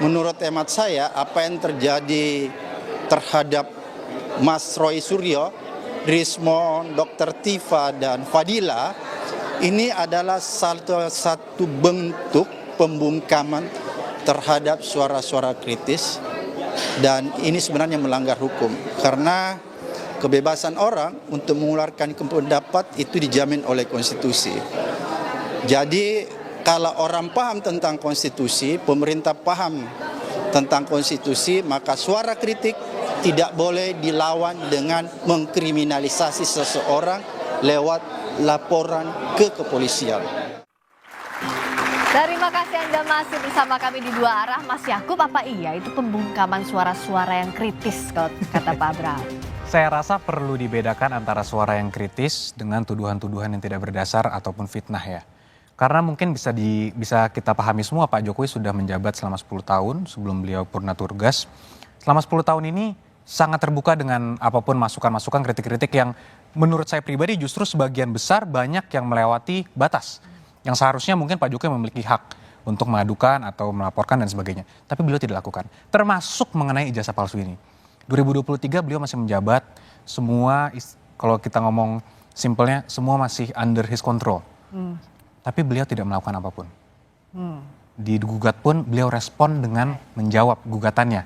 menurut hemat saya apa yang terjadi terhadap Mas Roy Suryo, Rismo, Dr. Tifa, dan Fadila ini adalah satu bentuk pembungkaman terhadap suara-suara kritis, dan ini sebenarnya melanggar hukum karena kebebasan orang untuk mengeluarkan pendapat itu dijamin oleh konstitusi. Jadi kalau orang paham tentang konstitusi, pemerintah paham tentang konstitusi, maka suara kritik tidak boleh dilawan dengan mengkriminalisasi seseorang lewat laporan ke kepolisian. Terima kasih Anda masih bersama kami di Dua Arah. Mas Yakub, apa iya itu pembungkaman suara-suara yang kritis kalau kata Pak Abraham? Saya rasa perlu dibedakan antara suara yang kritis dengan tuduhan-tuduhan yang tidak berdasar ataupun fitnah ya. Karena mungkin bisa kita pahami semua Pak Jokowi sudah menjabat selama 10 tahun sebelum beliau purna tugas. Selama 10 tahun ini sangat terbuka dengan apapun masukan-masukan, kritik-kritik yang menurut saya pribadi justru sebagian besar banyak yang melewati batas. Yang seharusnya mungkin Pak Jokowi memiliki hak untuk mengadukan atau melaporkan dan sebagainya. Tapi beliau tidak lakukan. Termasuk mengenai ijazah palsu ini. 2023 beliau masih menjabat, semua kalau kita ngomong simpelnya semua masih under his control. Tapi beliau tidak melakukan apapun. Digugat pun beliau respon dengan menjawab gugatannya.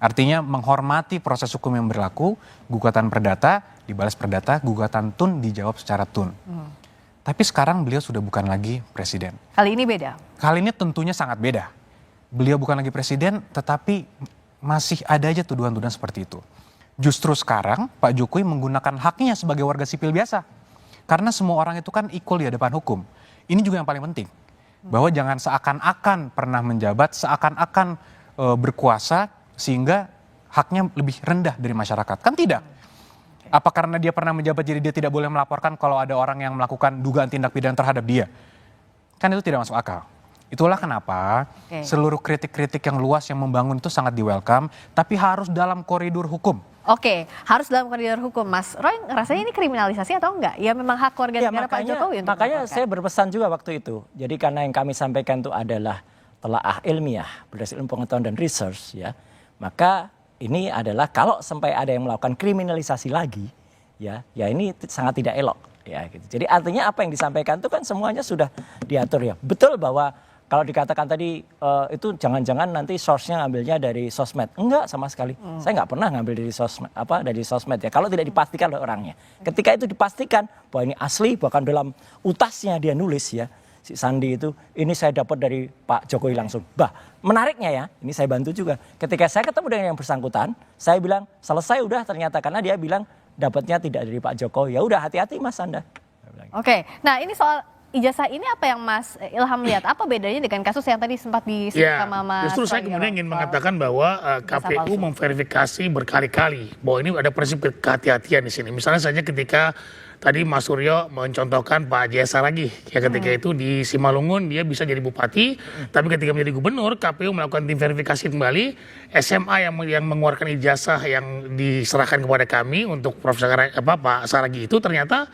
Artinya menghormati proses hukum yang berlaku, gugatan perdata dibalas perdata, gugatan tun dijawab secara tun. Tapi sekarang beliau sudah bukan lagi presiden. Kali ini beda? Kali ini tentunya sangat beda. Beliau bukan lagi presiden, tetapi masih ada aja tuduhan-tuduhan seperti itu. Justru sekarang Pak Jokowi menggunakan haknya sebagai warga sipil biasa. Karena semua orang itu kan equal di hadapan hukum. Ini juga yang paling penting. Bahwa jangan seakan-akan pernah menjabat, seakan-akan berkuasa, sehingga haknya lebih rendah dari masyarakat. Kan tidak. Apa karena dia pernah menjabat jadi dia tidak boleh melaporkan kalau ada orang yang melakukan dugaan tindak pidana terhadap dia? Kan itu tidak masuk akal. Itulah kenapa seluruh kritik-kritik yang luas yang membangun itu sangat di-welcome, tapi harus dalam koridor hukum. Oke, harus dalam koridor hukum. Mas Roy, rasanya ini kriminalisasi atau enggak? Ya memang hak warga negara Pak Jokowi untuk makanya saya berpesan juga waktu itu. Jadi karena yang kami sampaikan itu adalah telaah ilmiah berdasarkan pengetahuan dan research ya. Maka ini adalah kalau sampai ada yang melakukan kriminalisasi lagi, ya ini sangat tidak elok, ya gitu. Jadi artinya apa yang disampaikan itu kan semuanya sudah diatur ya. Betul bahwa kalau dikatakan tadi itu jangan-jangan nanti source-nya ngambilnya dari sosmed, enggak sama sekali. Saya nggak pernah ngambil dari sosmed ya. Kalau tidak dipastikan oleh orangnya. Ketika itu dipastikan bahwa ini asli, bahkan dalam utasnya dia nulis ya. Si Sandi itu, ini saya dapat dari Pak Jokowi langsung. Menariknya ya, ini saya bantu juga. Ketika saya ketemu dengan yang bersangkutan, saya bilang selesai udah ternyata karena dia bilang dapatnya tidak dari Pak Jokowi. Ya udah hati-hati Mas Anda. Oke, nah ini soal ijazah ini apa yang Mas Ilham lihat? Apa bedanya dengan kasus yang tadi sempat disebut sama Mas? Justru saya kemudian ingin mengatakan bahwa KPU memverifikasi berkali-kali bahwa ini ada prinsip kehati-hatian di sini. Misalnya saja ketika tadi Mas Suryo mencontohkan Pak Jaya Saragih, ya ketika itu di Simalungun dia bisa jadi bupati, tapi ketika menjadi gubernur KPU melakukan tim verifikasi kembali, SMA yang mengeluarkan ijazah yang diserahkan kepada kami untuk Profesor Pak Saragih itu ternyata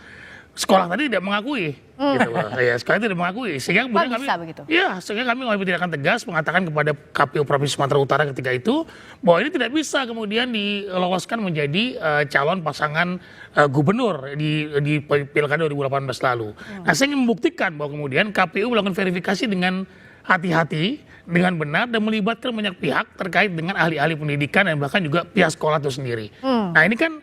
sekolah tadi tidak mengakui, gitu. Ya, sekolah tidak mengakui, sehingga kemudian kami, sehingga kami mengambil tindakan tegas mengatakan kepada KPU Provinsi Sumatera Utara ketika itu bahwa ini tidak bisa kemudian diloloskan menjadi calon pasangan gubernur di Pilkada 2018 lalu. Nah, saya ingin membuktikan bahwa kemudian KPU melakukan verifikasi dengan hati-hati, dengan benar dan melibatkan banyak pihak terkait dengan ahli-ahli pendidikan dan bahkan juga pihak sekolah itu sendiri. Nah ini kan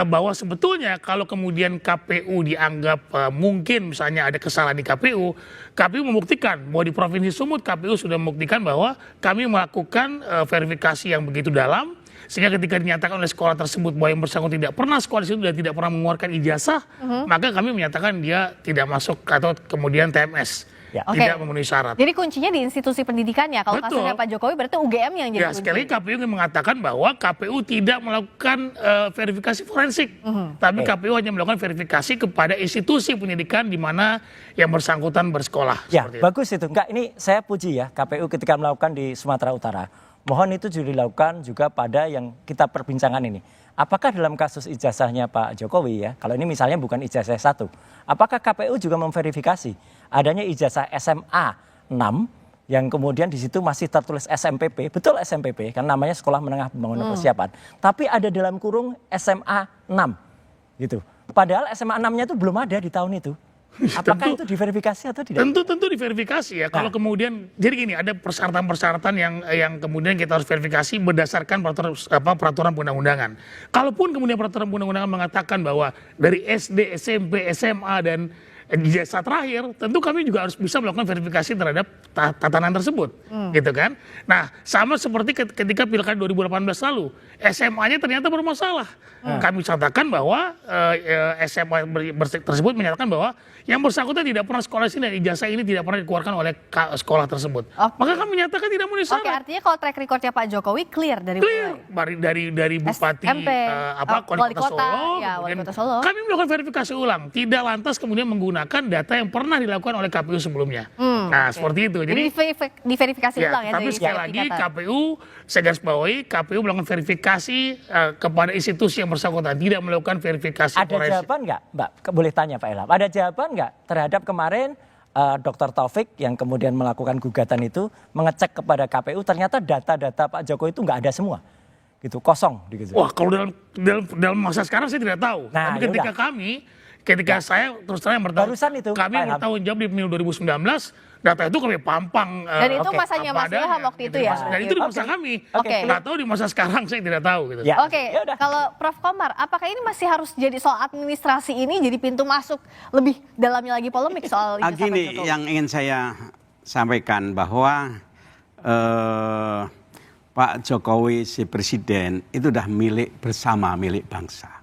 bahwa sebetulnya kalau kemudian KPU dianggap mungkin misalnya ada kesalahan di KPU membuktikan bahwa di Provinsi Sumut KPU sudah membuktikan bahwa kami melakukan verifikasi yang begitu dalam sehingga ketika dinyatakan oleh sekolah tersebut bahwa yang bersangkutan tidak pernah sekolah di situ dan tidak pernah mengeluarkan ijazah, maka kami menyatakan dia tidak masuk atau kemudian TMS. Tidak memenuhi syarat. Jadi kuncinya di institusi pendidikannya. Kalau kasusnya Pak Jokowi berarti UGM yang jadi kunci. Sekali KPU ingin mengatakan bahwa KPU tidak melakukan verifikasi forensik. Tapi KPU hanya melakukan verifikasi kepada institusi pendidikan di mana yang bersangkutan bersekolah. Ya, bagus itu. Enggak, ini saya puji ya KPU ketika melakukan di Sumatera Utara. Mohon itu juga dilakukan juga pada yang kita perbincangkan ini. Apakah dalam kasus ijazahnya Pak Jokowi ya, kalau ini misalnya bukan ijazah 1, apakah KPU juga memverifikasi adanya ijazah SMA 6 yang kemudian di situ masih tertulis SMPP, betul SMPP, kan namanya Sekolah Menengah Pembangunan Persiapan. Tapi ada dalam kurung SMA 6 gitu. Padahal SMA 6-nya itu belum ada di tahun itu. Apakah itu diverifikasi atau tidak? Tentu diverifikasi ya. Kalau kemudian jadi gini, ada persyaratan-persyaratan yang kemudian kita harus verifikasi berdasarkan peraturan undang-undangan. Kalaupun kemudian peraturan undang-undangan mengatakan bahwa dari SD, SMP, SMA dan ijazah terakhir, tentu kami juga harus bisa melakukan verifikasi terhadap tatanan tersebut, gitu kan? Nah, sama seperti ketika Pilkada 2018 lalu, SMA-nya ternyata bermasalah. Kami katakan bahwa SMA tersebut menyatakan bahwa yang bersangkutan tidak pernah sekolah di sini dan ijazah ini tidak pernah dikeluarkan oleh sekolah tersebut. Maka kami menyatakan tidak memenuhi syarat. Oke, artinya kalau track recordnya Pak Jokowi clear dari dari Bupati SMP, Wali Kota Solo, ya, Wali Kota Solo. Kami melakukan verifikasi ulang, tidak lantas kemudian menggunakan data yang pernah dilakukan oleh KPU sebelumnya. Nah, seperti itu. Jadi diverifikasi ulang ya. Tapi sekali lagi KPU, saya garis bawahi, KPU melakukan verifikasi kepada institusi yang bersangkutan, tidak melakukan verifikasi. Ada jawaban nggak, Mbak? Boleh tanya Pak Ilham. Ada jawaban nggak terhadap kemarin Dr. Taufik yang kemudian melakukan gugatan itu mengecek kepada KPU, ternyata data-data Pak Jokowi itu nggak ada semua, gitu, kosong. Gitu. Wah, kalau dalam masa sekarang saya tidak tahu. Nah, tapi ketika saya terus terang kami bertanggung jawab di pemilu 2019, data itu kami pampang. Dan itu masanya Mas Ilham waktu itu ya? Dan itu di masa kami. Nggak tahu di masa sekarang saya tidak tahu. Gitu. Ya. Oke, kalau Prof. Komar, apakah ini masih harus jadi soal administrasi ini jadi pintu masuk lebih dalamnya lagi polemik soal ijazah Pak Gini, Jokowi? yang ingin saya sampaikan bahwa Pak Jokowi si presiden itu udah milik bersama, milik bangsa.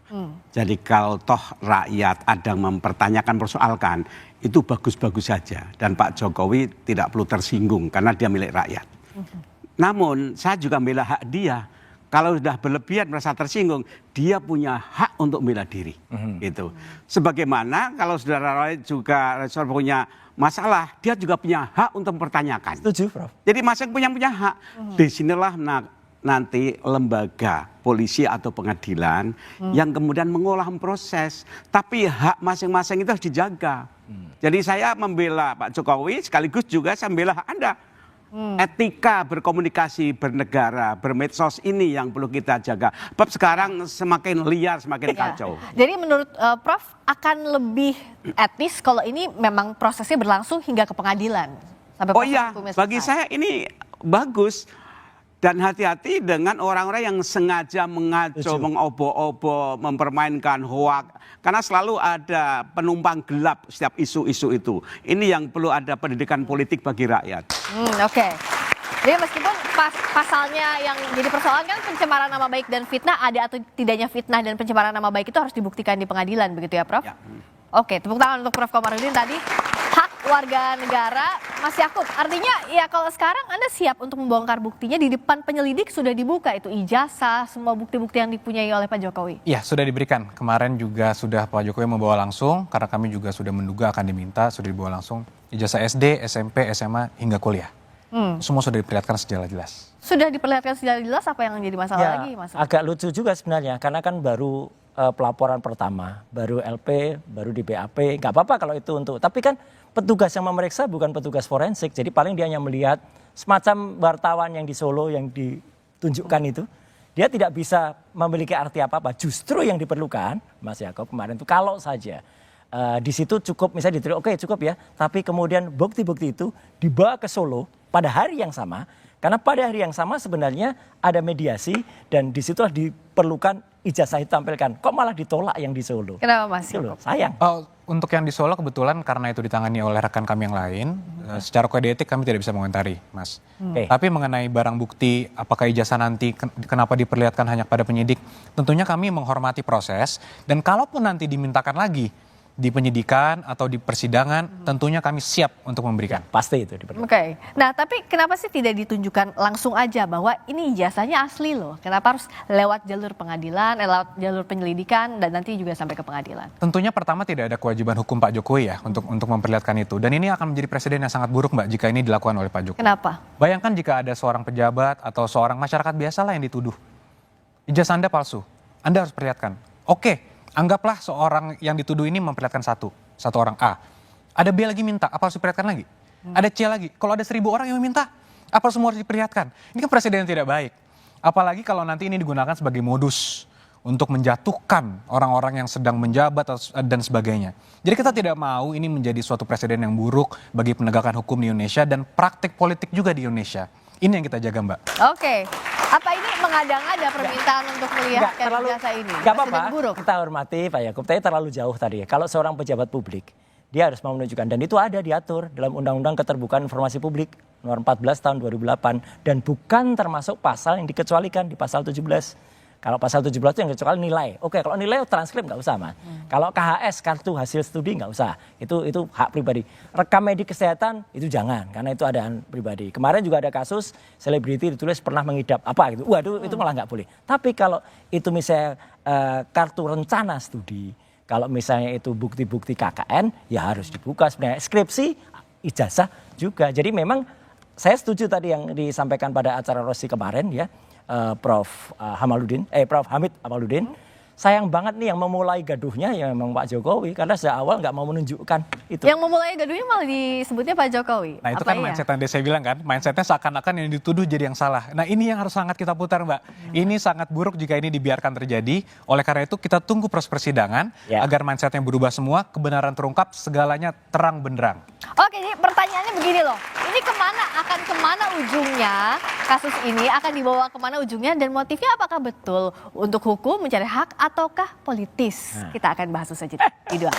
Jadi kalau toh rakyat ada yang mempertanyakan, persoalkan, itu bagus-bagus saja. Dan Pak Jokowi tidak perlu tersinggung karena dia milik rakyat. Namun saya juga membela hak dia. Kalau sudah berlebihan merasa tersinggung, dia punya hak untuk membela diri. Gitu. Sebagaimana kalau saudara juga punya masalah, dia juga punya hak untuk mempertanyakan. Setuju, Prof. Jadi masing-masing punya hak. Disinilah nanti lembaga polisi atau pengadilan yang kemudian mengolah proses. Tapi hak masing-masing itu harus dijaga. Jadi saya membela Pak Jokowi sekaligus juga saya membela hak Anda. Etika berkomunikasi, bernegara, bermedsos ini yang perlu kita jaga. Sebab sekarang semakin liar, semakin kacau. Jadi menurut Prof akan lebih etis kalau ini memang prosesnya berlangsung hingga ke pengadilan. Sampai Oh iya, bagi saya ini bagus. Dan hati-hati dengan orang-orang yang sengaja mengaco, mengobo-obo, mempermainkan hoak. Karena selalu ada penumpang gelap setiap isu-isu itu. Ini yang perlu ada pendidikan politik bagi rakyat. Oke. Jadi meskipun pasalnya yang jadi persoalan kan pencemaran nama baik dan fitnah, ada atau tidaknya fitnah dan pencemaran nama baik itu harus dibuktikan di pengadilan, begitu ya Prof? Ya. Oke, tepuk tangan untuk Prof. Komarudin tadi. Hak warga negara, Mas Yakub. Artinya ya kalau sekarang Anda siap untuk membongkar buktinya di depan penyelidik sudah dibuka itu ijazah, semua bukti-bukti yang dipunyai oleh Pak Jokowi. Iya, sudah diberikan. Kemarin juga sudah Pak Jokowi membawa langsung, karena kami juga sudah menduga akan diminta, sudah dibawa langsung ijazah SD, SMP, SMA, hingga kuliah. Semua sudah diperlihatkan secara jelas. Sudah diperlihatkan secara jelas, apa yang jadi masalah lagi, Mas? Agak lucu juga sebenarnya, karena kan baru pelaporan pertama, baru LP, baru di BAP, nggak apa-apa kalau itu untuk, tapi kan petugas yang memeriksa bukan petugas forensik, jadi paling dia hanya melihat semacam wartawan yang di Solo yang ditunjukkan itu, dia tidak bisa memiliki arti apa-apa. Justru yang diperlukan, Mas Yakob kemarin itu kalau saja di situ cukup misalnya diterima, oke cukup ya, tapi kemudian bukti-bukti itu dibawa ke Solo pada hari yang sama, karena pada hari yang sama sebenarnya ada mediasi dan di situ diperlukan ijazah ditampilkan. Kok malah ditolak yang di Solo? Kenapa Mas? Sayang. Untuk yang di Solo kebetulan karena itu ditangani oleh rekan kami yang lain, secara kode etik kami tidak bisa mengomentari, Mas. Tapi mengenai barang bukti, apakah ijazah nanti kenapa diperlihatkan hanya pada penyidik, tentunya kami menghormati proses dan kalaupun nanti dimintakan lagi di penyidikan atau di persidangan, tentunya kami siap untuk memberikan. Pasti itu diperlukan. Oke. Nah, tapi kenapa sih tidak ditunjukkan langsung aja bahwa ini ijazahnya asli loh? Kenapa harus lewat jalur pengadilan, lewat jalur penyelidikan, dan nanti juga sampai ke pengadilan? Tentunya pertama tidak ada kewajiban hukum Pak Jokowi ya untuk memperlihatkan itu. Dan ini akan menjadi presiden yang sangat buruk Mbak jika ini dilakukan oleh Pak Jokowi. Kenapa? Bayangkan jika ada seorang pejabat atau seorang masyarakat biasa lah yang dituduh. Ijazah Anda palsu, Anda harus perlihatkan. Oke. Anggaplah seorang yang dituduh ini memperlihatkan satu orang A. Ada B lagi minta, apa harus diperlihatkan lagi? Ada C lagi, kalau ada 1.000 orang yang meminta, apa semua harus diperlihatkan? Ini kan presiden yang tidak baik. Apalagi kalau nanti ini digunakan sebagai modus untuk menjatuhkan orang-orang yang sedang menjabat dan sebagainya. Jadi kita tidak mau ini menjadi suatu presiden yang buruk bagi penegakan hukum di Indonesia dan praktik politik juga di Indonesia. Ini yang kita jaga, Mbak. Oke. Apa ini mengada-ngada permintaan untuk melihatkan jasa ini? Gak apa-apa, Presiden buruk. kita hormati Pak Yakub, tapi terlalu jauh tadi ya. Kalau seorang pejabat publik, dia harus mau menunjukkan, dan itu ada diatur dalam Undang-Undang Keterbukaan Informasi Publik nomor 14 tahun 2008, dan bukan termasuk pasal yang dikecualikan di pasal 17. Kalau pasal 17 itu yang kecuali nilai. Oke, kalau nilai transkrip nggak usah, Mas. Kalau KHS, kartu hasil studi nggak usah. Itu hak pribadi. Rekam medik kesehatan itu jangan, karena itu ada pribadi. Kemarin juga ada kasus selebriti ditulis pernah mengidap apa gitu. Waduh, itu malah nggak boleh. Tapi kalau itu misalnya kartu rencana studi, kalau misalnya itu bukti-bukti KKN, ya harus dibuka sebenarnya. Skripsi, ijazah juga. Jadi memang saya setuju tadi yang disampaikan pada acara Rosi kemarin ya. Prof. Hamid Hamaludin. Sayang banget nih yang memulai gaduhnya ya memang Pak Jokowi, karena sejak awal nggak mau menunjukkan itu. Yang memulai gaduhnya malah disebutnya Pak Jokowi. Nah itu Apa kan iya? mindset yang saya bilang kan, mindsetnya seakan-akan yang dituduh jadi yang salah. Nah ini yang harus sangat kita putar, Mbak. Ini sangat buruk jika ini dibiarkan terjadi. Oleh karena itu kita tunggu proses persidangan agar mindsetnya berubah semua, kebenaran terungkap, segalanya terang benderang. Oke, jadi pertanyaannya begini loh. Ini akan kemana ujungnya? Kasus ini akan dibawa kemana ujungnya? Dan motifnya apakah betul untuk hukum mencari hak ataukah politis? Kita akan bahas usai jeda. Di Dua.